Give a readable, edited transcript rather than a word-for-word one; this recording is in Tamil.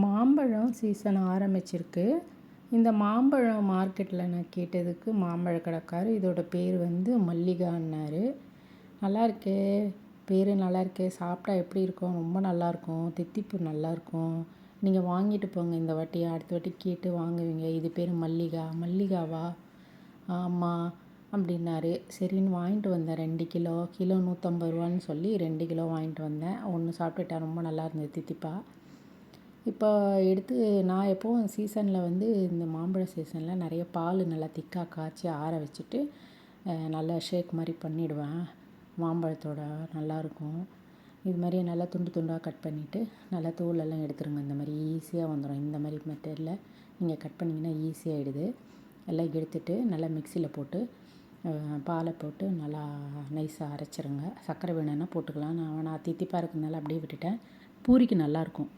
மாம்பழம் சீசன் ஆரம்பிச்சிருக்கு. இந்த மாம்பழம் மார்க்கெட்டில் நான் கேட்டதுக்கு மாம்பழ கடைக்காரர் இதோட பேர் வந்து மல்லிகான்னாரு. நல்லாயிருக்கே, பேர் நல்லாயிருக்கே, சாப்பிட்டா எப்படி இருக்கும்? ரொம்ப நல்லாயிருக்கும், தித்திப்பு நல்லாயிருக்கும். நீங்கள் வாங்கிட்டு போங்க, இந்த வாட்டி அடுத்த வாட்டி கேட்டு வாங்குவீங்க. இது பேர் மல்லிகா. மல்லிகாவா? ஆமாம் அப்படின்னாரு. சரின்னு வாங்கிட்டு வந்தேன் 2 கிலோ. கிலோ 150 ரூபான்னு சொல்லி 2 கிலோ வாங்கிட்டு வந்தேன். ஒன்று சாப்பிட்டுட்டேன், ரொம்ப நல்லா இருந்தது தித்திப்பாக. இப்போ எடுத்து நான் எப்போவும் சீசனில் வந்து இந்த மாம்பழ சீசனில் நிறைய பால் நல்லா திக்காக காய்ச்சி ஆற வச்சுட்டு நல்லா ஷேக் மாதிரி பண்ணிவிடுவேன். மாம்பழத்தோட நல்லாயிருக்கும். இது மாதிரி நல்லா துண்டு துண்டாக கட் பண்ணிவிட்டு நல்லா தோலெல்லாம் எடுத்துருங்க. இந்த மாதிரி ஈஸியாக வந்துடும். இந்த மாதிரி மெத்தடில் நீங்கள் கட் பண்ணிங்கன்னா ஈஸியாகிடுது. எல்லாம் எடுத்துட்டு நல்லா மிக்சியில் போட்டு பாலை போட்டு நல்லா நைஸாக அரைச்சிருங்க. சர்க்கரை வேணும்னா போட்டுக்கலாம். நான் தித்திப்பாக இருக்கிறதுனால அப்படியே விட்டுட்டேன். பூரிக்கு நல்லாயிருக்கும்.